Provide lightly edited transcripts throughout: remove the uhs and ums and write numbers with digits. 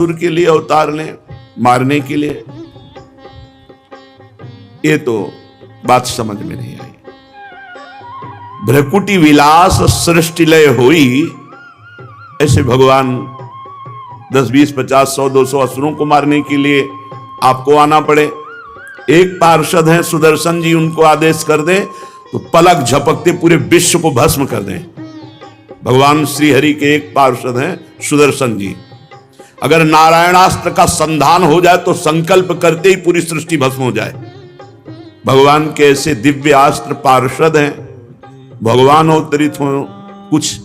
असुर के लिए अवतार लें मारने के लिए, ये तो बात समझ में नहीं आई। भ्रकुटी विलास सृष्टि लय हुई, ऐसे भगवान 10, 20, 50, 100, 200 असुरों को मारने के लिए आपको आना पड़े। एक पार्षद हैं सुदर्शन जी, उनको आदेश कर दें तो पलक झपकते पूरे विश्व को भस्म कर दें। भगवान श्री हरि के एक पार्षद हैं सुदर्शन जी, अगर नारायणास्त्र का संधान हो जाए तो संकल्प करते ही पूरी सृष्टि भस्म हो जाए। भगवान के ऐसे दिव्य अस्त्र पार्षद हैं, भगवान अवतरित हो कुछ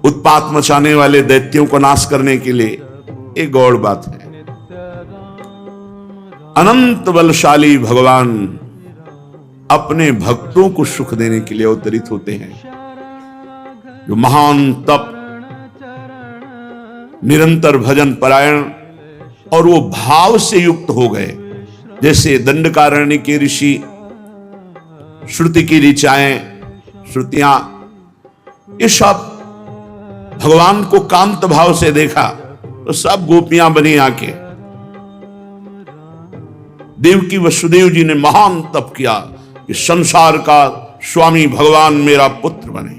उत्पात मचाने वाले दैत्यों को नाश करने के लिए, एक गौड़ बात है। अनंत बलशाली भगवान अपने भक्तों को सुख देने के लिए अवतरित होते हैं। जो महान तप, निरंतर भजन परायण और वो भाव से युक्त हो गए, जैसे दंडकारण्य के ऋषि श्रुति की ऋचाएं, श्रुतियां, ये सब भगवान को कांत भाव से देखा तो सब गोपियां बनी आके। देवकी वसुदेव जी ने महान तप किया कि संसार का स्वामी भगवान मेरा पुत्र बने।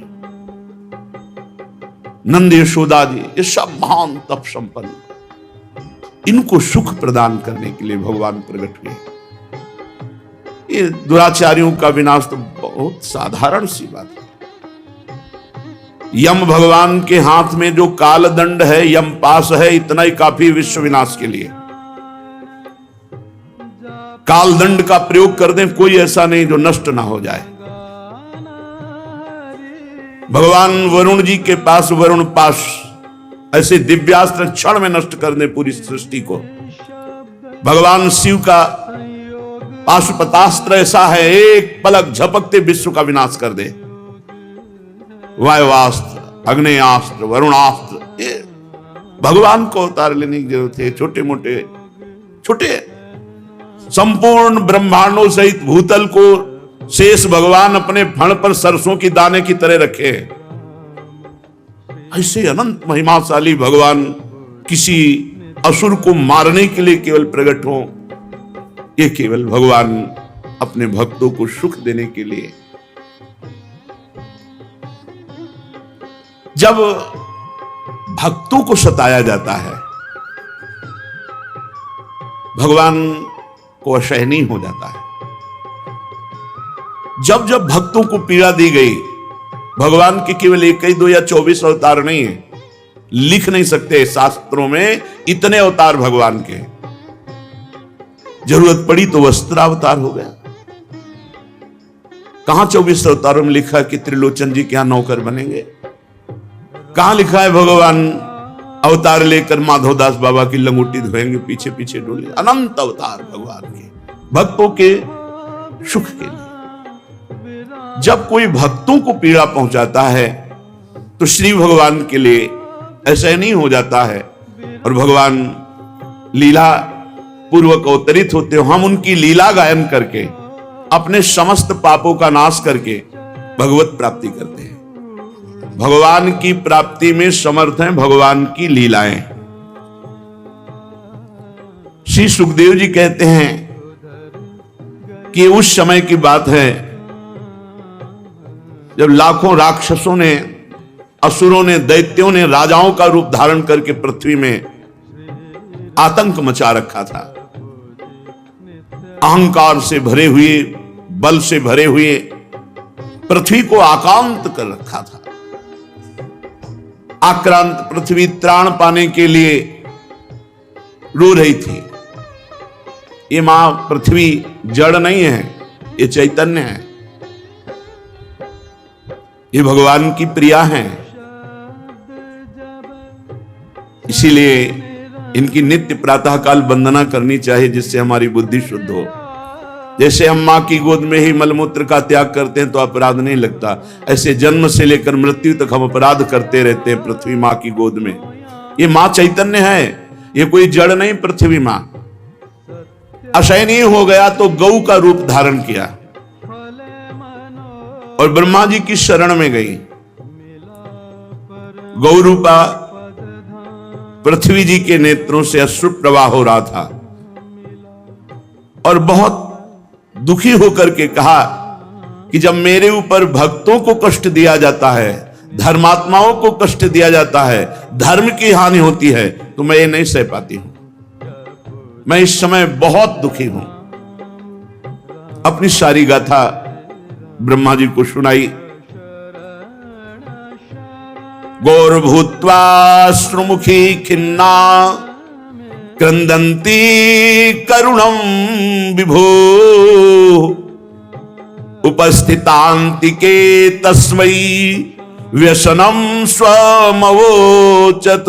नंद यशोदा जी, ये सब महान तप संपन्न, इनको सुख प्रदान करने के लिए भगवान प्रकट हुए। ये दुराचारियों का विनाश तो बहुत साधारण सी बात है। यम भगवान के हाथ में जो काल दंड है, यम पास है, इतना ही काफी विश्व विनाश के लिए। काल दंड का प्रयोग कर दें, कोई ऐसा नहीं जो नष्ट ना हो जाए। भगवान वरुण जी के पास वरुण पाश, ऐसे दिव्यास्त्र क्षण में नष्ट कर दे पूरी सृष्टि को। भगवान शिव का पाशुपतास्त्र ऐसा है, एक पलक झपकते विश्व का विनाश कर दे। वायुवास्त्र, अग्नेयास्त्र, वरुणास्त्र, ये भगवान को अवतार लेने की जरूरत है। छोटे मोटे छोटे संपूर्ण ब्रह्मांडों सहित भूतल को शेष भगवान अपने फण पर सरसों की दाने की तरह रखे। ऐसे अनंत महिमाशाली भगवान किसी असुर को मारने के लिए केवल प्रकट हो, ये केवल भगवान अपने भक्तों को सुख देने के लिए। जब भक्तों को सताया जाता है, भगवान को असहनीय हो जाता है। जब जब भक्तों को पीड़ा दी गई, भगवान के केवल 1, 2 या 24 अवतार नहीं है, लिख नहीं सकते शास्त्रों में इतने अवतार भगवान के। जरूरत पड़ी तो वस्त्रावतार हो गया। कहां 24 अवतारों में लिखा है कि त्रिलोचन जी के यहां नौकर बनेंगे? कहां लिखा है भगवान अवतार लेकर माधवदास बाबा की लंगोटी धोएंगे, पीछे पीछे डोले? अनंत अवतार भगवान के, भक्तों के सुख के लिए। जब कोई भक्तों को पीड़ा पहुंचाता है तो श्री भगवान के लिए ऐसा नहीं हो जाता है और भगवान लीला पूर्वक अवतरित होते हो। हम उनकी लीला गायन करके अपने समस्त पापों का नाश करके भगवत प्राप्ति करते हैं। भगवान की प्राप्ति में समर्थ हैं भगवान की लीलाएं। श्री सुखदेव जी कहते हैं कि उस समय की बात है जब लाखों राक्षसों ने, असुरों ने, दैत्यों ने राजाओं का रूप धारण करके पृथ्वी में आतंक मचा रखा था। अहंकार से भरे हुए, बल से भरे हुए पृथ्वी को आक्रांत कर रखा था। आक्रांत पृथ्वी त्राण पाने के लिए रो रही थी। ये मां पृथ्वी जड़ नहीं है, ये चैतन्य है, ये भगवान की प्रिया हैं। इसीलिए इनकी नित्य प्रातःकाल वंदना करनी चाहिए, जिससे हमारी बुद्धि शुद्ध हो। जैसे हम मां की गोद में ही मलमूत्र का त्याग करते हैं तो अपराध नहीं लगता, ऐसे जन्म से लेकर मृत्यु तक हम अपराध करते रहते हैं पृथ्वी मां की गोद में। ये मां चैतन्य है, ये कोई जड़ नहीं। पृथ्वी मां असहनीय हो गया तो गौ का रूप धारण किया और ब्रह्मा जी की शरण में गई। गौ रूपा पृथ्वी जी के नेत्रों से अश्रु प्रवाह हो रहा था और बहुत दुखी होकर के कहा कि जब मेरे ऊपर भक्तों को कष्ट दिया जाता है, धर्मात्माओं को कष्ट दिया जाता है, धर्म की हानि होती है, तो मैं ये नहीं सह पाती हूं। मैं इस समय बहुत दुखी हूं। अपनी सारी गाथा ब्रह्मा जी को सुनाई। गौरभूत्वा श्रुमुखी खिन्ना क्रंदन्ती करुणम विभो उपस्थितांतिके तस्मै व्यसनम स्वमवोचत।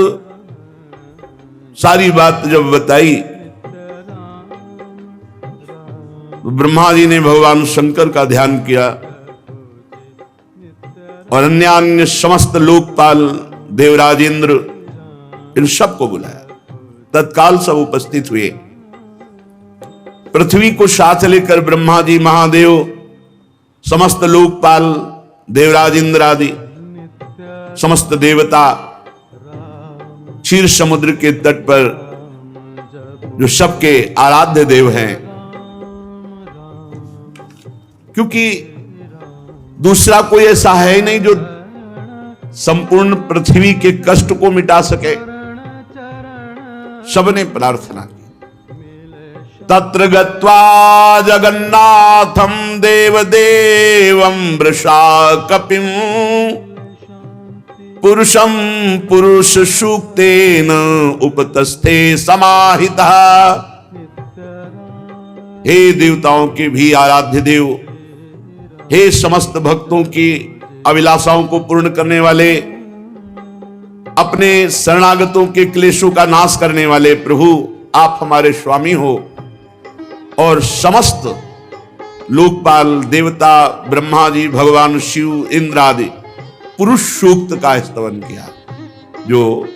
सारी बात जब बताई तो ब्रह्मा जी ने भगवान शंकर का ध्यान किया और अन्य अन्य समस्त लोकपाल, देवराज इंद्र, इन सबको बुलाया। तत्काल सब उपस्थित हुए। पृथ्वी को साथ लेकर ब्रह्मा जी, महादेव, समस्त लोकपाल, देवराज इंद्र आदि समस्त देवता क्षीर समुद्र के तट पर जो सबके आराध्य देव हैं, क्योंकि दूसरा कोई ऐसा है ही नहीं जो संपूर्ण पृथ्वी के कष्ट को मिटा सके। सबने प्रार्थना की। तत्र गत्वा जगन्नाथम देवदेवं वृषा कपिम पुरुषं पुरुष सूक्तेन उपतस्थे समाहितः। हे देवताओं के भी आराध्य देव, हे समस्त भक्तों की अभिलाषाओं को पूर्ण करने वाले, अपने शरणागतों के क्लेशों का नाश करने वाले प्रभु, आप हमारे स्वामी हो। और समस्त लोकपाल, देवता, ब्रह्मा जी, भगवान शिव, इंद्र आदि पुरुष सूक्त का स्तवन किया। जो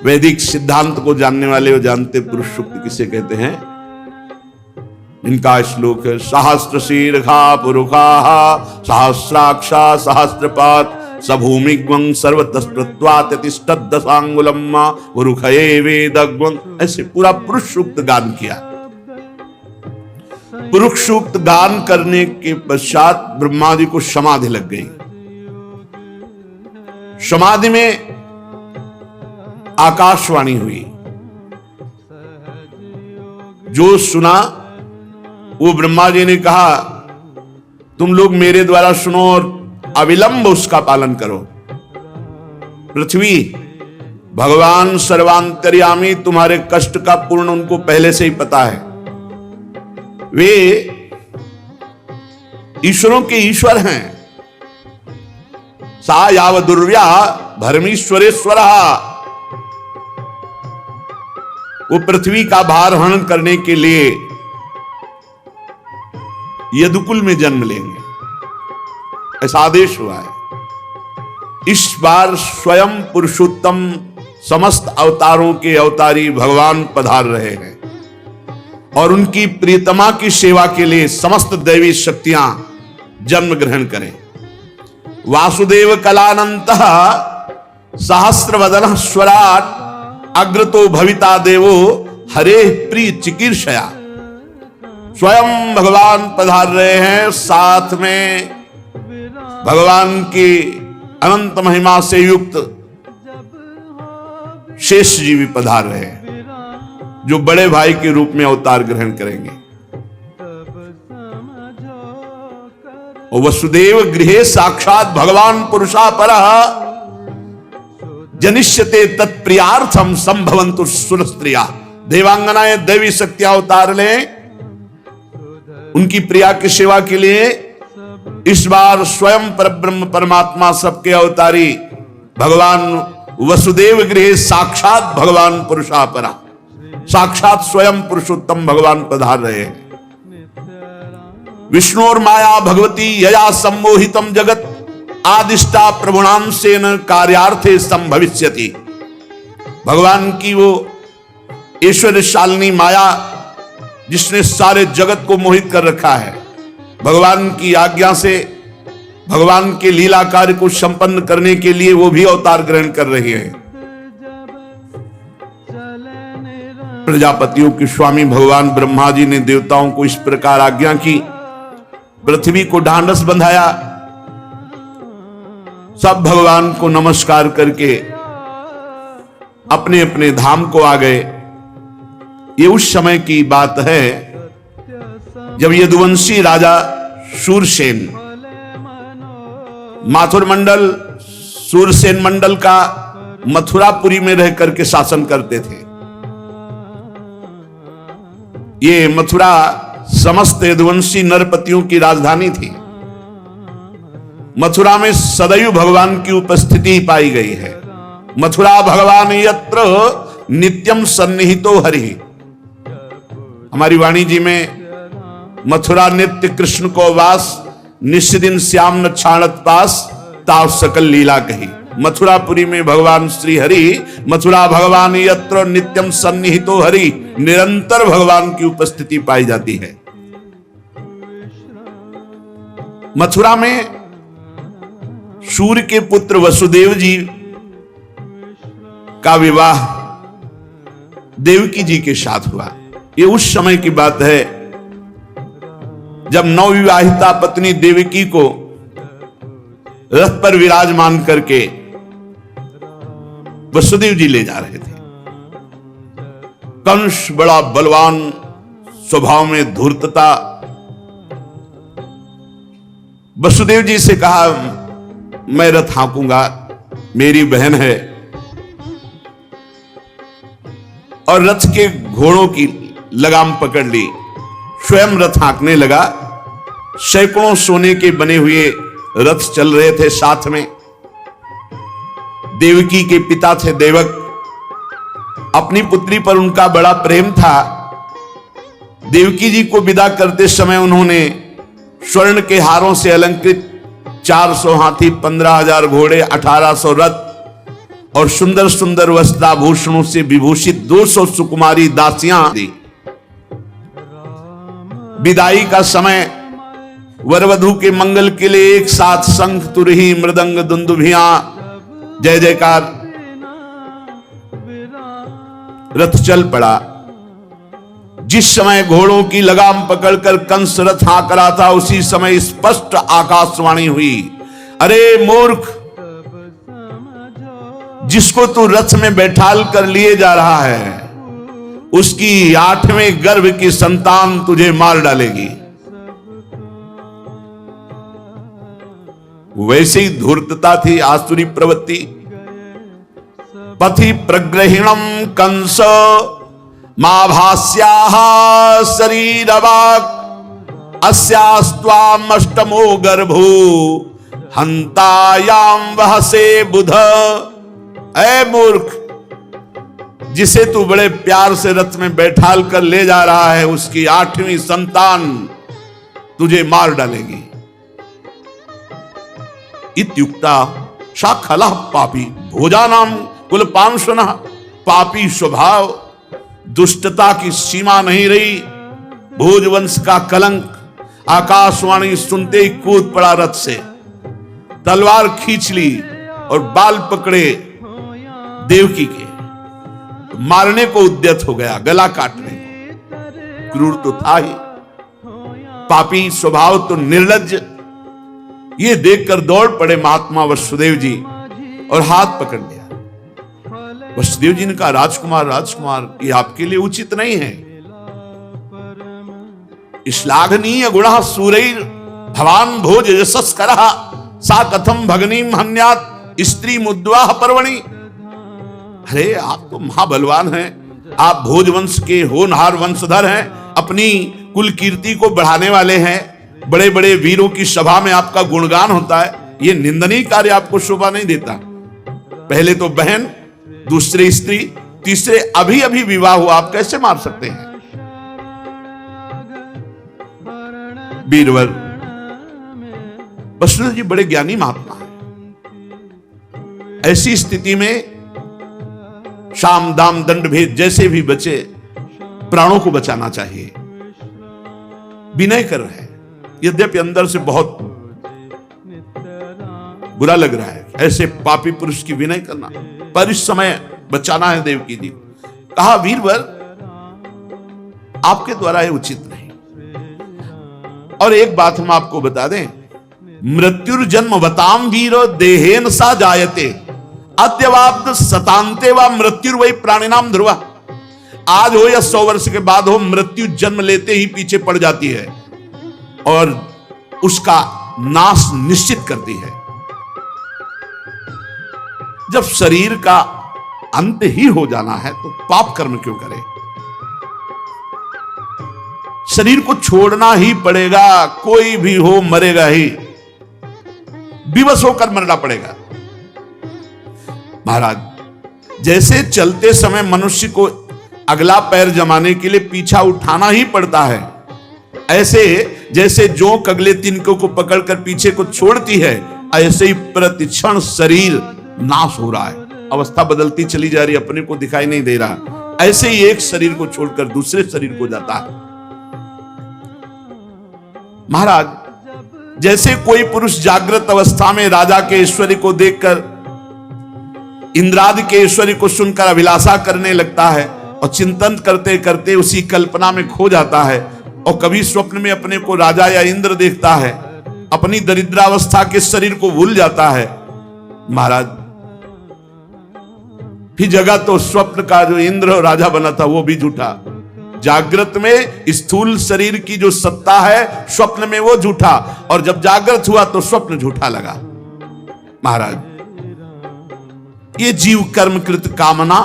वैदिक सिद्धांत को जानने वाले वो जानते पुरुष सूक्त किसे कहते हैं। इनका श्लोक है, सहस्त्र शीर्षा पुरुषा सहस्राक्षा सहस्त्रपात सभूमिग्वं सर्वतस्त्वातिष्ठदशांगुलम पुरुषये वेदग्वं। ऐसे पूरा पुरुष सूक्त गान किया। पुरुष सूक्त गान करने के पश्चात ब्रह्मा जी को समाधि लग गई। समाधि में आकाशवाणी हुई। जो सुना वो ब्रह्मा जी ने कहा, तुम लोग मेरे द्वारा सुनो और अविलंब उसका पालन करो। पृथ्वी, भगवान सर्वांतर्यामी तुम्हारे कष्ट का पूर्ण उनको पहले से ही पता है। वे ईश्वरों के ईश्वर हैं। सा याव दुर्व्या धर्मीश्वरेश्वर। वो पृथ्वी का भार हरण करने के लिए यदुकुल में जन्म लेंगे, ऐसा आदेश हुआ है। इस बार स्वयं पुरुषोत्तम समस्त अवतारों के अवतारी भगवान पधार रहे हैं और उनकी प्रियतमा की सेवा के लिए समस्त दैवी शक्तियां जन्म ग्रहण करें। वासुदेव कलानंतः सहस्रवदनः स्वराट अग्रतो भविता देवो हरे प्रिय चिकीर्षया। स्वयं भगवान पधार रहे हैं, साथ में भगवान की अनंत महिमा से युक्त शेष जी भी पधार रहे हैं, जो बड़े भाई के रूप में अवतार ग्रहण करेंगे। और वसुदेव गृहे साक्षात भगवान पुरुषा परः जनिष्यते तत्प्रियार्थम संभवन्तु सुरस्त्रिया। देवांगनाएं, दैवी शक्तियां अवतार लें उनकी प्रिया की सेवा के लिए। इस बार स्वयं परब्रह्म परमात्मा सबके अवतारी भगवान वसुदेव गृहे साक्षात भगवान पुरुषा परा, साक्षात स्वयं पुरुषोत्तम भगवान पधार रहे हैं। विष्णु और माया भगवती यया सम्मोहितम जगत आदिष्टा प्रभुणांशेन कार्यार्थे संभविष्यति। भगवान की वो ऐश्वर्यशालिनी माया जिसने सारे जगत को मोहित कर रखा है, भगवान की आज्ञा से भगवान के लीला कार्य को संपन्न करने के लिए वो भी अवतार ग्रहण कर रही है। प्रजापतियों के स्वामी भगवान ब्रह्मा जी ने देवताओं को इस प्रकार आज्ञा की, पृथ्वी को ढांढस बंधाया, सब भगवान को नमस्कार करके अपने अपने धाम को आ गए। ये उस समय की बात है जब यदुवंशी राजा शूरसेन माथुर मंडल सूरसेन मंडल का मथुरापुरी में रह करके शासन करते थे। ये मथुरा समस्त यदुवंशी नरपतियों की राजधानी थी। मथुरा में सदैव भगवान की उपस्थिति पाई गई है। मथुरा भगवान यत्र नित्यम सन्निहितो हरि। हमारी वाणी जी में मथुरा नित्य कृष्ण को वास, निश्चिदिन श्याम न छाणत पास, ताव सकल लीला कही। मथुरापुरी में भगवान श्री हरि, मथुरा भगवान यत्र नित्यम सन्निहितो हरि, निरंतर भगवान की उपस्थिति पाई जाती है। मथुरा में सूर्य के पुत्र वसुदेव जी का विवाह देवकी जी के साथ हुआ। ये उस समय की बात है जब नवविवाहिता पत्नी देवकी को रथ पर विराजमान करके वसुदेव जी ले जा रहे थे। कंस बड़ा बलवान, स्वभाव में धूर्तता, वसुदेव जी से कहा मैं रथ हाँकूंगा, मेरी बहन है, और रथ के घोड़ों की लगाम पकड़ ली, स्वयं रथ हाँकने लगा। सैकड़ों सोने के बने हुए रथ चल रहे थे साथ में। देवकी के पिता थे देवक, अपनी पुत्री पर उनका बड़ा प्रेम था। देवकी जी को विदा करते समय उन्होंने स्वर्ण के हारों से अलंकृत 400 हाथी, 15,000 घोड़े, 1800 रथ और सुंदर सुंदर वस्त्राभूषणों से विभूषित 200 सुकुमारी दासियां दी। विदाई का समय वर वधू के मंगल के लिए एक साथ शंख, तुरही, मृदंग, दुंदुभियां, जय जयकार, रथ चल पड़ा। जिस समय घोड़ों की लगाम पकड़कर कंस रथ हाँक रहा था, उसी समय स्पष्ट आकाशवाणी हुई, अरे मूर्ख, जिसको तू रथ में बैठाल कर लिए जा रहा है, उसकी 8वें गर्भ की संतान तुझे मार डालेगी। वैसे ही धूर्तता थी, आसुरी प्रवृत्ति। पथि प्रग्रहिणम कंस माभास्याः शरीरवाक् अस्यास्त्वाम अष्टमो गर्भो हंतायाम वहसे बुध। ऐ मूर्ख, जिसे तू बड़े प्यार से रथ में बैठाल कर ले जा रहा है, उसकी 8वीं संतान तुझे मार डालेगी। इत्युक्ता सा खलः पापी भोजानाम कुलपांशुनः। पापी स्वभाव, दुष्टता की सीमा नहीं रही। भोजवंश का कलंक। आकाशवाणी सुनते ही कूद पड़ा रथ से, तलवार खींच ली और बाल पकड़े देवकी के, मारने को उद्यत हो गया, गला काटने को। क्रूर तो था ही, पापी स्वभाव तो निर्लज्ज। ये देखकर दौड़ पड़े महात्मा वसुदेव जी और हाथ पकड़ लिया। वसुदेव जी ने कहा, राजकुमार राजकुमार, ये आपके लिए उचित नहीं है। श्लाघनीय गुणः सूरैर भवान भोज यशस्करः सा कथम भगनीम हन्यात् स्त्री मुद्वाह पर्वणि। अरे आप तो महाबलवान हैं, आप भोजवंश के होनहार वंशधर हैं, अपनी कुल कीर्ति को बढ़ाने वाले हैं, बड़े बड़े वीरों की सभा में आपका गुणगान होता है। ये निंदनीय कार्य आपको शोभा नहीं देता। पहले तो बहन, दूसरे स्त्री, तीसरे अभी अभी विवाह हुआ, आप कैसे मार सकते हैं? बीरवर वसुदेव जी बड़े ज्ञानी महात्मा हैं। ऐसी स्थिति में शाम दाम दंड भेद जैसे भी बचे, प्राणों को बचाना चाहिए। विनय कर रहे हैं, यद्यपि अंदर से बहुत बुरा लग रहा है ऐसे पापी पुरुष की विनय करना, पर इस समय बचाना है देवकी जी। कहा वीरवर आपके द्वारा ये उचित नहीं। और एक बात हम आपको बता दें, मृत्युर्जन्म बताम वीरो देहेन सा जायते अत्यवाब्द सतांते व मृत्युर्वै प्राणिनाम ध्रुवा। आज हो या 100 वर्ष के बाद हो, मृत्यु जन्म लेते ही पीछे पड़ जाती है और उसका नाश निश्चित करती है। जब शरीर का अंत ही हो जाना है तो पाप कर्म क्यों करें? शरीर को छोड़ना ही पड़ेगा, कोई भी हो मरेगा ही, विवश होकर मरना पड़ेगा। महाराज, जैसे चलते समय मनुष्य को अगला पैर जमाने के लिए पीछा उठाना ही पड़ता है, ऐसे जैसे जोंक अगले तिनकों को पकड़कर पीछे को छोड़ती है, ऐसे ही प्रतिक्षण शरीर नाश हो रहा है, अवस्था बदलती चली जा रही, अपने को दिखाई नहीं दे रहा। ऐसे ही एक शरीर को छोड़कर दूसरे शरीर को जाता है। महाराज, जैसे कोई पुरुष जागृत अवस्था में राजा के ऐश्वर्य को देखकर, इंद्रादि के ऐश्वर्य को सुनकर अभिलाषा करने लगता है और चिंतन करते करते उसी कल्पना में खो जाता है, और कभी स्वप्न में अपने को राजा या इंद्र देखता है, अपनी दरिद्रावस्था के शरीर को भूल जाता है। महाराज, फिर जगह तो स्वप्न का जो इंद्र और राजा बना था वो भी झूठा। जागृत में स्थूल शरीर की जो सत्ता है, स्वप्न में वो झूठा, और जब जागृत हुआ तो स्वप्न झूठा लगा। महाराज, ये जीव कर्मकृत कामना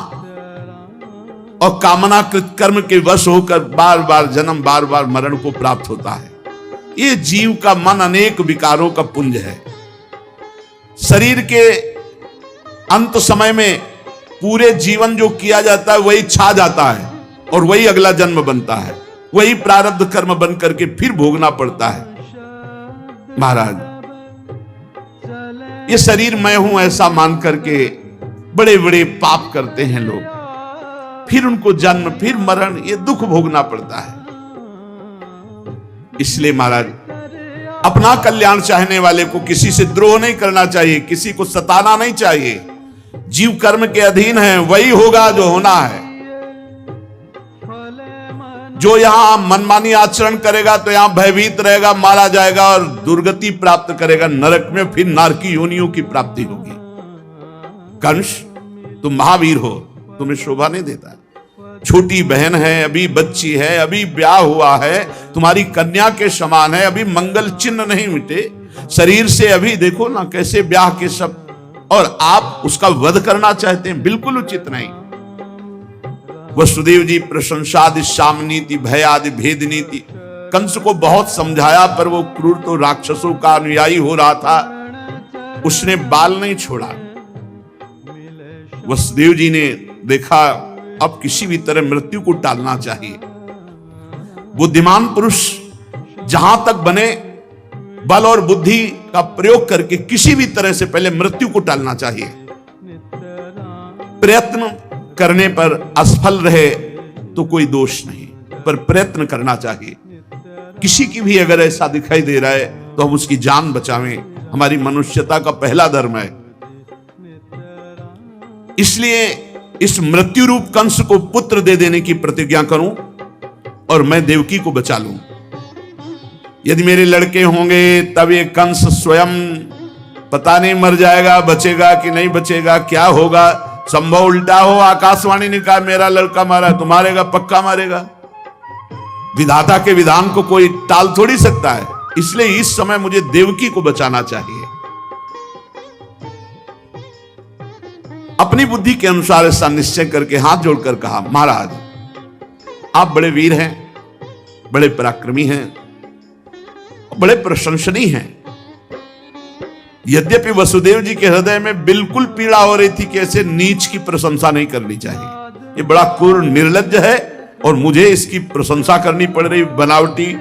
और कामनाकृत कर्म के वश होकर बार बार जन्म, बार बार मरण को प्राप्त होता है। ये जीव का मन अनेक विकारों का पुंज है। शरीर के अंत समय में पूरे जीवन जो किया जाता है वही छा जाता है और वही अगला जन्म बनता है, वही प्रारब्ध कर्म बन करके फिर भोगना पड़ता है। महाराज, ये शरीर मैं हूं ऐसा मान करके बड़े बड़े पाप करते हैं लोग, फिर उनको जन्म, फिर मरण, ये दुख भोगना पड़ता है। इसलिए महाराज, अपना कल्याण चाहने वाले को किसी से द्रोह नहीं करना चाहिए, किसी को सताना नहीं चाहिए। जीव कर्म के अधीन है, वही होगा जो होना है। जो यहां मनमानी आचरण करेगा तो यहां भयभीत रहेगा, मारा जाएगा और दुर्गति प्राप्त करेगा नरक में, फिर नारकी योनियों की प्राप्ति होगी। कंस, तुम महावीर हो, तुम्हें शोभा नहीं देता। छोटी बहन है, अभी बच्ची है, अभी ब्याह हुआ है, तुम्हारी कन्या के समान है, अभी मंगल चिन्ह नहीं मिटे शरीर से, अभी देखो ना कैसे ब्याह के सब, और आप उसका वध करना चाहते हैं, बिल्कुल उचित नहीं। वसुदेव जी प्रशंसादि शाम नीति भय आदि भेद नीति, कंस को बहुत समझाया पर वो क्रूर तो राक्षसों का अनुयायी हो रहा था, उसने बाल नहीं छोड़ा। वसुदेव जी ने देखा अब किसी भी तरह मृत्यु को टालना चाहिए। बुद्धिमान पुरुष जहां तक बने बल और बुद्धि का प्रयोग करके किसी भी तरह से पहले मृत्यु को टालना चाहिए। प्रयत्न करने पर असफल रहे तो कोई दोष नहीं, पर प्रयत्न करना चाहिए। किसी की भी अगर ऐसा दिखाई दे रहा है तो हम उसकी जान बचावें, हमारी मनुष्यता का पहला धर्म है। इसलिए इस मृत्यु रूप कंस को पुत्र दे देने की प्रतिज्ञा करूं और मैं देवकी को बचा लूं। यदि मेरे लड़के होंगे तब ये कंस स्वयं पता नहीं मर जाएगा, बचेगा कि नहीं बचेगा, क्या होगा। संभव उल्टा हो, आकाशवाणी ने कहा मेरा लड़का मारा तो मारेगा, पक्का मारेगा। विधाता के विधान को कोई टाल थोड़ी सकता है। इसलिए इस समय मुझे देवकी को बचाना चाहिए। अपनी बुद्धि के अनुसार ऐसा निश्चय करके हाथ जोड़कर कहा, महाराज आप बड़े वीर हैं, बड़े पराक्रमी हैं, बड़े प्रशंसनीय हैं। यद्यपि वसुदेव जी के हृदय में बिल्कुल पीड़ा हो रही थी कि ऐसे नीच की प्रशंसा नहीं करनी चाहिए, ये बड़ा क्रूर निर्लज्ज है और मुझे इसकी प्रशंसा करनी पड़ रही बनावटी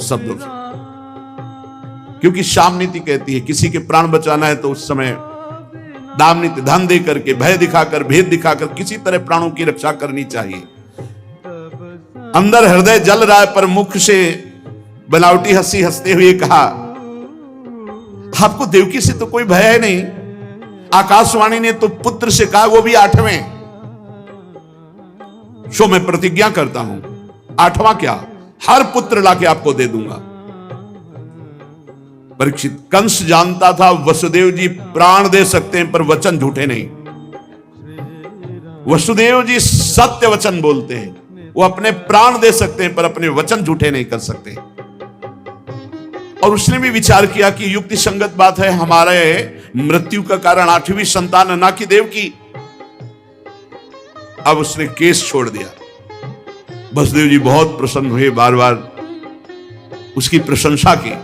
शब्दों से। क्योंकि शाम नीति कहती है किसी के प्राण बचाना है तो उस समय दाम नीति, धन दे करके, भय दिखाकर, भेद दिखाकर किसी तरह प्राणों की रक्षा करनी चाहिए। अंदर हृदय जल रहा है पर मुख से बनावटी हंसी हंसते हुए कहा, आपको देवकी से तो कोई भय है नहीं। आकाशवाणी ने तो पुत्र से कहा, वो भी 8वें। सो मैं प्रतिज्ञा करता हूं, 8वां क्या, हर पुत्र लाके आपको दे दूंगा। परीक्षित, कंस जानता था वसुदेव जी प्राण दे सकते हैं पर वचन झूठे नहीं। वसुदेव जी सत्य वचन बोलते हैं, वो अपने प्राण दे सकते हैं पर अपने वचन झूठे नहीं कर सकते। और उसने भी विचार किया कि युक्ति संगत बात है, हमारे मृत्यु का कारण 8वीं संतान है, ना कि देव की। अब उसने केस छोड़ दिया। वसुदेव जी बहुत प्रसन्न हुए, बार बार उसकी प्रशंसा की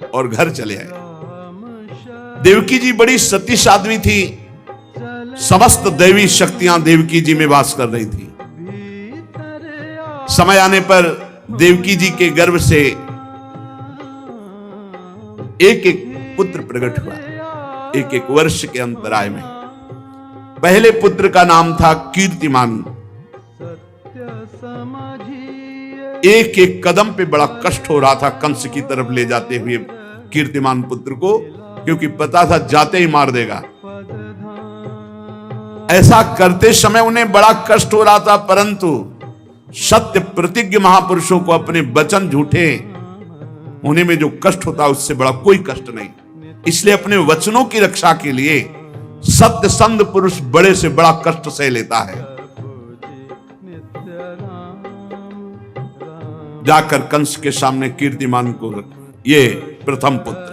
और घर चले आए। देवकी जी बड़ी सती साध्वी थी, समस्त दैवी शक्तियां देवकी जी में वास कर रही थी। समय आने पर देवकी जी के गर्भ से एक एक पुत्र प्रकट हुआ, एक एक वर्ष के अंतराय में। पहले पुत्र का नाम था कीर्तिमान। एक एक कदम पे बड़ा कष्ट हो रहा था कंस की तरफ ले जाते हुए कीर्तिमान पुत्र को, क्योंकि पता था जाते ही मार देगा। ऐसा करते समय उन्हें बड़ा कष्ट हो रहा था, परंतु सत्य प्रतिज्ञ महापुरुषों को अपने वचन झूठे होने में जो कष्ट होता है उससे बड़ा कोई कष्ट नहीं। इसलिए अपने वचनों की रक्षा के लिए सत्य संध पुरुष बड़े से बड़ा कष्ट सह लेता है। जाकर कंस के सामने कीर्तिमान को, ये प्रथम पुत्र,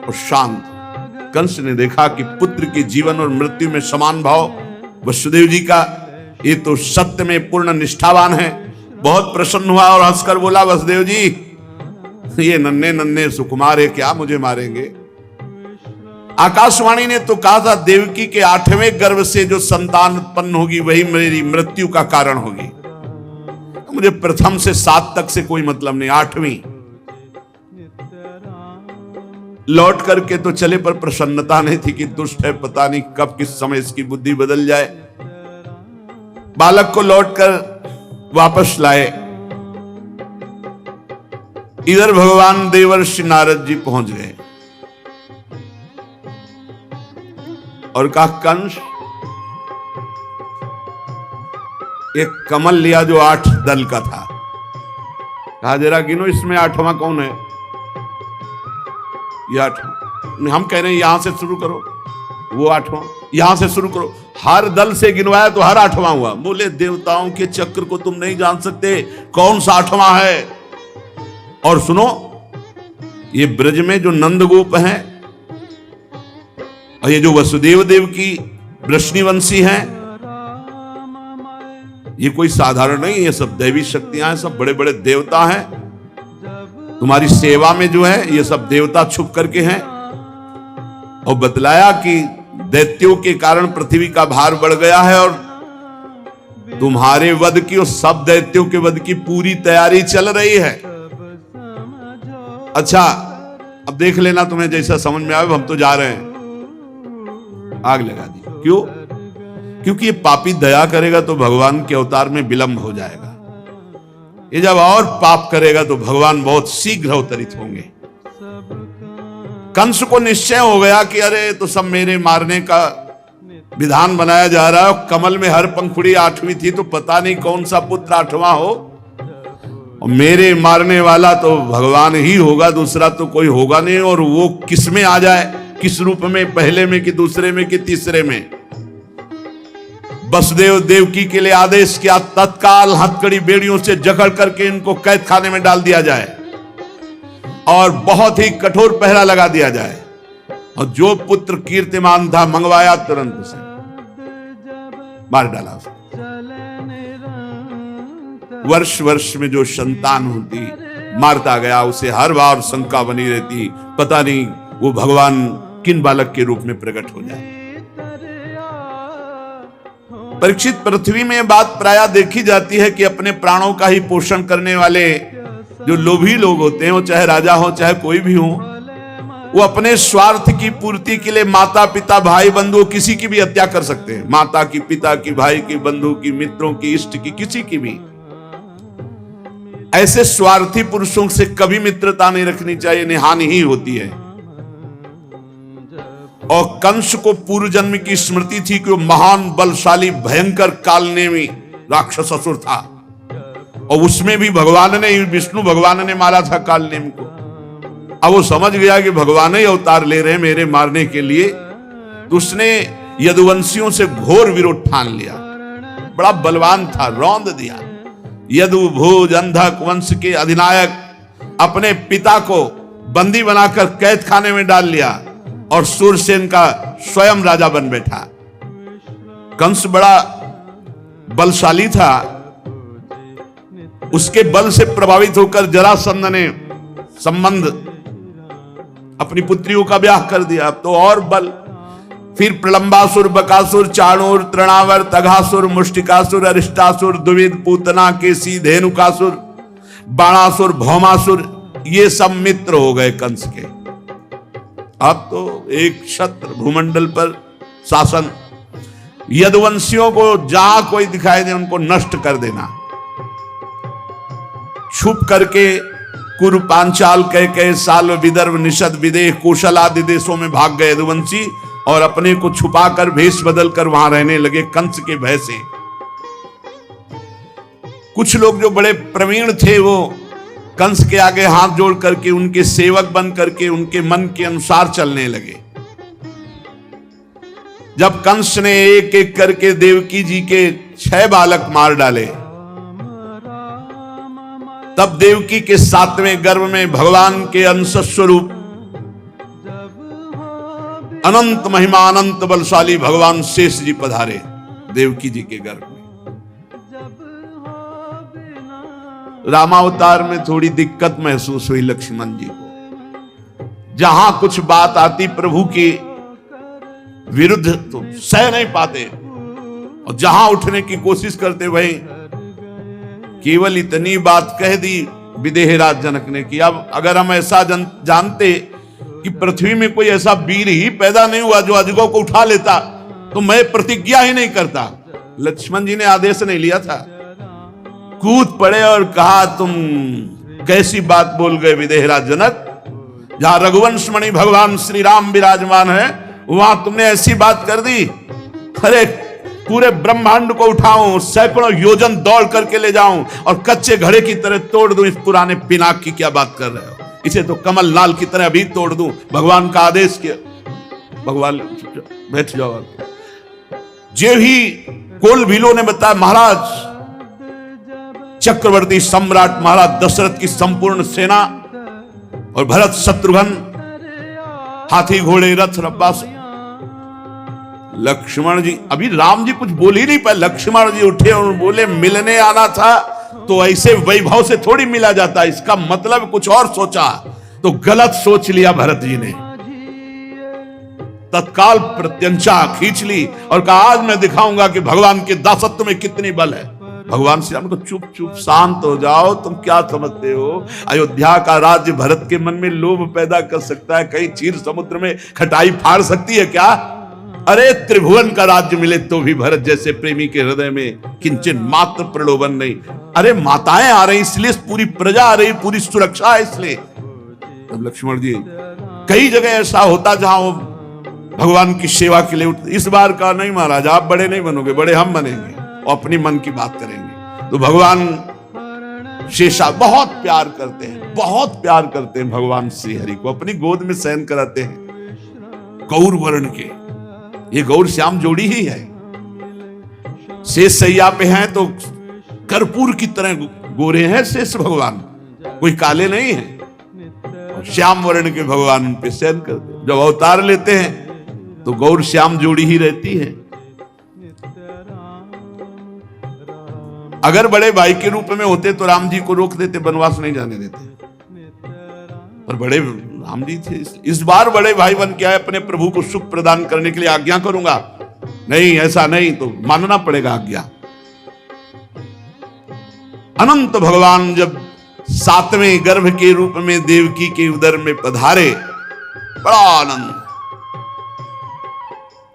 और शांत। कंस ने देखा कि पुत्र के जीवन और मृत्यु में समान भाव वसुदेव जी का, ये तो सत्य में पूर्ण निष्ठावान है। बहुत प्रसन्न हुआ और हंसकर बोला, वसुदेव जी ये नन्हे नन्हे सुकुमार है, क्या मुझे मारेंगे? आकाशवाणी ने तो कहा था देवकी के 8वें गर्भ से जो संतान उत्पन्न होगी वही मेरी मृत्यु का कारण होगी। मुझे प्रथम से 7 तक से कोई मतलब नहीं, 8वीं लौट करके तो चले, पर प्रसन्नता नहीं थी कि दुष्ट है, पता नहीं कब किस समय इसकी बुद्धि बदल जाए। बालक को लौटकर वापस लाए। इधर भगवान देवर्षि नारद जी पहुंच गए और कहा, कंस एक कमल लिया जो 8 दल का था। कहा जरा गिनो इसमें 8वां कौन है? ये 8वां। हम कह रहे हैं यहां से शुरू करो, वो 8वां, यहां से शुरू करो। हर दल से गिनवाया तो हर 8वां हुआ। बोले देवताओं के चक्र को तुम नहीं जान सकते, कौन सा 8वां है? और सुनो, ये ब्रज में जो नंदगोप हैं और ये जो वसुदेव देव की वृष्णिवंशी हैं, ये कोई साधारण नहीं, ये सब दैवी शक्तियां हैं, सब बड़े बड़े देवता हैं। तुम्हारी सेवा में जो है ये सब देवता छुप करके हैं। और बतलाया कि दैत्यों के कारण पृथ्वी का भार बढ़ गया है और तुम्हारे वध की और सब दैत्यों के वध की पूरी तैयारी चल रही है। अच्छा, अब देख लेना, तुम्हें जैसा समझ में आए, हम तो जा रहे हैं। आग लगा दी। क्यों? क्योंकि ये पापी दया करेगा तो भगवान के अवतार में विलंब हो जाएगा। ये जब और पाप करेगा तो भगवान बहुत शीघ्र अवतरित होंगे। कंस को निश्चय हो गया कि अरे तो सब मेरे मारने का विधान बनाया जा रहा है। कमल में हर पंखुड़ी 8वीं थी, तो पता नहीं कौन सा पुत्र 8वां हो, और मेरे मारने वाला तो भगवान ही होगा, दूसरा तो कोई होगा नहीं। और वो किस में आ जाए, किस रूप में, पहले में कि दूसरे में कि तीसरे में? वसुदेव देवकी के लिए आदेश किया, तत्काल हथकड़ी बेड़ियों से जकड़ करके इनको कैद खाने में डाल दिया जाए और बहुत ही कठोर पहरा लगा दिया जाए। और जो पुत्र कीर्तिमान था मंगवाया, तुरंत उसे मार डाला उसको। वर्ष वर्ष में जो संतान होती मारता गया, उसे हर बार शंका बनी रहती, पता नहीं वो भगवान किन बालक के रूप में प्रकट हो जाए। परीक्षित, पृथ्वी में बात प्रायः देखी जाती है कि अपने प्राणों का ही पोषण करने वाले जो लोभी लोग होते हैं, वो चाहे राजा हो चाहे कोई भी हो, वो अपने स्वार्थ की पूर्ति के लिए माता पिता भाई बंधु किसी की भी हत्या कर सकते हैं। माता की, पिता की, भाई की, बंधु की, मित्रों की, इष्ट की, किसी की भी। ऐसे स्वार्थी पुरुषों से कभी मित्रता नहीं रखनी चाहिए, नहीं हानि ही होती है। और कंस को पूर्व जन्म की स्मृति थी कि वो महान बलशाली भयंकर कालनेमी राक्षस असुर था, और उसमें भी भगवान ने, विष्णु भगवान ने मारा था कालनेम को। अब वो समझ गया कि भगवान ही अवतार ले रहे हैं मेरे मारने के लिए, तो उसने यदुवंशियों से घोर विरोध ठान लिया। बड़ा बलवान था, रौंद दिया। यदु भोज अंधक वंश के अधिनायक अपने पिता को बंदी बनाकर कैद खाने में डाल लिया और सूरसेन का स्वयं राजा बन बैठा। कंस बड़ा बलशाली था, उसके बल से प्रभावित होकर जरासंध ने संबंध अपनी पुत्रियों का ब्याह कर दिया। अब तो और बल, फिर प्रलंबासुर, बकासुर, चाणूर, तृणावर, तघासुर, मुष्टिकासुर, अरिष्टासुर, द्विविद, पूतना, केसी, धेनुकासुर, बाणासुर, भौमासुर, ये सब मित्र हो गए कंस के। अब तो एक छत्र भूमंडल पर शासन, यदुवंशियों को जहां कोई दिखाई दे उनको नष्ट कर देना। छुप करके कुरु, पांचाल, कैकेय, साल्व, विदर्भ, निषद, विदेह, कौशल आदि देशों में भाग गए यदुवंशी और अपने को छुपाकर भेष बदलकर वहां रहने लगे कंस के भय से। कुछ लोग जो बड़े प्रवीण थे वो कंस के आगे हाथ जोड़ करके उनके सेवक बन करके उनके मन के अनुसार चलने लगे। जब कंस ने एक एक करके देवकी जी के 6 बालक मार डाले, तब देवकी के 7वें गर्भ में भगवान के अंश स्वरूप अनंत महिमा, अनंत बलशाली भगवान शेष जी पधारे देवकी जी के गर्भ में। रामावतार में थोड़ी दिक्कत महसूस हुई लक्ष्मण जी को। जहां कुछ बात आती प्रभु के विरुद्ध तो सह नहीं पाते, और जहां उठने की कोशिश करते वही केवल इतनी बात कह दी विदेहराज जनक ने कि अब अगर हम ऐसा जानते कि पृथ्वी में कोई ऐसा वीर ही पैदा नहीं हुआ जो अजगरों को उठा लेता, तो मैं प्रतिज्ञा ही नहीं करता। लक्ष्मण जी ने आदेश नहीं लिया था, कूद पड़े और कहा तुम कैसी बात बोल गए विदेहराज जनक। जहां रघुवंश मणि भगवान श्री राम विराजमान है वहां तुमने ऐसी बात कर दी। अरे पूरे ब्रह्मांड को उठाऊं, सैकड़ों योजन दौड़ करके ले जाऊं और कच्चे घड़े की तरह तोड़ दूं, इस पुराने पिनाक की क्या बात कर रहे हो? इसे तो कमल लाल की तरह अभी तोड़ दूं। भगवान का आदेश किया। भगवान बैठ जाओ। जे ही कोल भीलो ने बताया, महाराज चक्रवर्ती सम्राट महाराज दशरथ की संपूर्ण सेना और भरत शत्रुघ्न, हाथी घोड़े रथ रब्बास। लक्ष्मण जी, अभी राम जी कुछ बोल ही नहीं पाए। लक्ष्मण जी उठे और बोले मिलने आना था तो ऐसे वैभव से थोड़ी मिला जाता, इसका मतलब कुछ और सोचा। तो गलत सोच लिया भरत जी ने। तत्काल प्रत्यंचा खींच ली और कहा आज मैं दिखाऊंगा कि भगवान के दासत्व में कितनी बल है। भगवान श्री राम को चुप चुप शांत हो जाओ, तुम क्या समझते हो अयोध्या का राज्य भरत के मन में लोभ पैदा कर सकता है, कहीं क्षीर समुद्र में खटाई फाड़ सकती है क्या? अरे त्रिभुवन का राज्य मिले तो भी भरत जैसे प्रेमी के हृदय में किंचन मात्र प्रलोभन नहीं। अरे माताएं आ रही इसलिए पूरी प्रजा आ रही, पूरी सुरक्षा है इसलिए। तब लक्ष्मण जी, कई जगह ऐसा होता जहां वो भगवान की सेवा के लिए उठते। इस बार का नहीं महाराज, आप बड़े नहीं बनोगे, बड़े हम बनेंगे और अपनी मन की बात करेंगे। तो भगवान शेषा बहुत प्यार करते हैं, बहुत प्यार करते हैं भगवान श्री हरि को, अपनी गोद में शयन कराते हैं। गौर वर्ण के ये गौर श्याम जोड़ी ही है। शेष सैया पे हैं तो कर्पूर की तरह गोरे हैं शेष भगवान, कोई काले नहीं है। श्याम वर्ण के भगवान उन पे शयन करते हैं। जब अवतार लेते हैं तो गौर श्याम जोड़ी ही रहती है। अगर बड़े भाई के रूप में होते तो राम जी को रोक देते, वनवास नहीं जाने देते, पर बड़े राम जी थे। इस बार बड़े भाई बन के आए, अपने प्रभु को सुख प्रदान करने के लिए आज्ञा करूंगा। नहीं, ऐसा नहीं तो मानना पड़ेगा आज्ञा। अनंत भगवान जब 7वें गर्भ के रूप में देवकी के उदर में पधारे, बड़ा आनंद।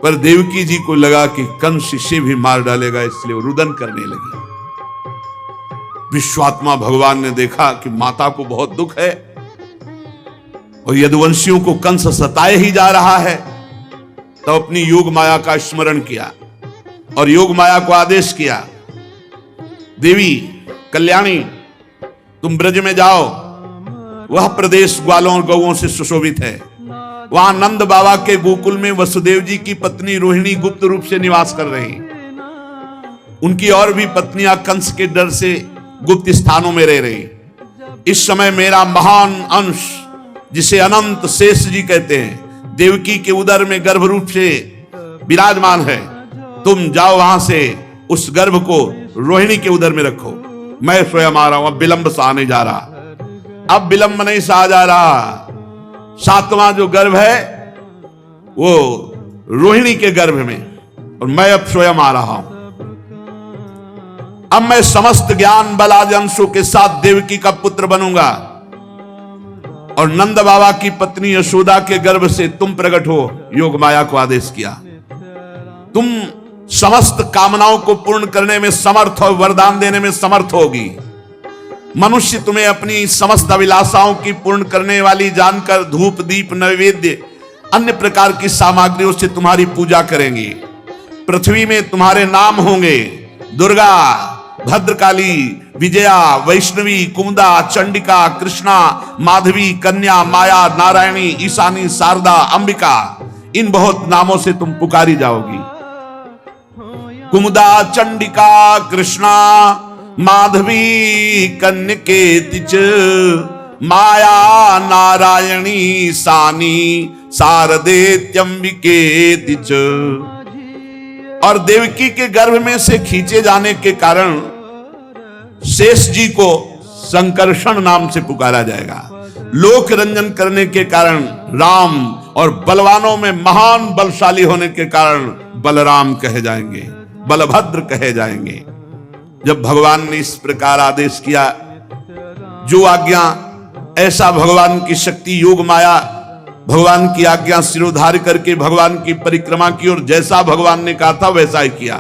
पर देवकी जी को लगा कि कंस इसे भी मार डालेगा, इसलिए वो रुदन करने लगी। विश्वात्मा भगवान ने देखा कि माता को बहुत दुख है और यदुवंशियों को कंस सताए ही जा रहा है, तो अपनी योग माया का स्मरण किया और योग माया को आदेश किया देवी कल्याणी, तुम ब्रज में जाओ, वह प्रदेश ग्वालों और गौओं से सुशोभित है। वहां नंद बाबा के गोकुल में वसुदेव जी की पत्नी रोहिणी गुप्त रूप से निवास कर रही। उनकी और भी पत्नियां कंस के डर से गुप्त स्थानों में रह रही। इस समय मेरा महान अंश, जिसे अनंत शेष जी कहते हैं, देवकी के उदर में गर्भ रूप से विराजमान है। तुम जाओ वहां से उस गर्भ को रोहिणी के उदर में रखो। मैं स्वयं आ रहा हूं। अब विलंब सा आने जा रहा, अब विलंब नहीं सा जा रहा। 7वां जो गर्भ है वो रोहिणी के गर्भ में, और मैं अब स्वयं आ रहा हूं। अब मैं समस्त ज्ञान बल आदि अंशों के साथ देवकी का पुत्र बनूंगा, और नंद बाबा की पत्नी यशोदा के गर्भ से तुम प्रकट हो। योग माया को आदेश किया, तुम समस्त कामनाओं को पूर्ण करने में समर्थ और वरदान देने में समर्थ होगी। मनुष्य तुम्हें अपनी समस्त अभिलाषाओं की पूर्ण करने वाली जानकर धूप दीप नैवेद्य अन्य प्रकार की सामग्रियों से तुम्हारी पूजा करेंगी। पृथ्वी में तुम्हारे नाम होंगे दुर्गा, भद्रकाली, विजया, वैष्णवी, कुमुदा, चंडिका, कृष्णा, माधवी, कन्या, माया, नारायणी, ईशानी, शारदा, अंबिका। इन बहुत नामों से तुम पुकारी जाओगी। कुमुदा, चंडिका, कृष्णा, माधवी, कन्यकेति च, माया, नारायणी, सानी, शारदेत्यंबिकेति च। और देवकी के गर्भ में से खींचे जाने के कारण शेष जी को संकर्षण नाम से पुकारा जाएगा। लोक रंजन करने के कारण राम, और बलवानों में महान बलशाली होने के कारण बलराम कहे जाएंगे, बलभद्र कहे जाएंगे। जब भगवान ने इस प्रकार आदेश किया, जो आज्ञा, ऐसा भगवान की शक्ति योग माया भगवान की आज्ञा सिरोधार करके भगवान की परिक्रमा की, और जैसा भगवान ने कहा था वैसा ही किया।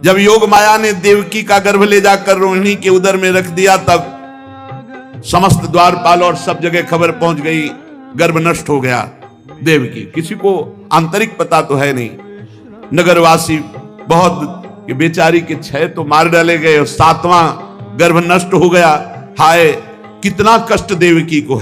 जब योग माया ने देवकी का गर्भ ले जाकर रोहिणी के उदर में रख दिया, तब समस्त द्वारपाल और सब जगह खबर पहुंच गई, गर्भ नष्ट हो गया। देवकी, किसी को आंतरिक पता तो है नहीं। नगरवासी बहुत कि बेचारी के 6 तो मार डाले गए और 7वां गर्भ नष्ट हो गया। हाय, कितना कष्ट देवकी को है।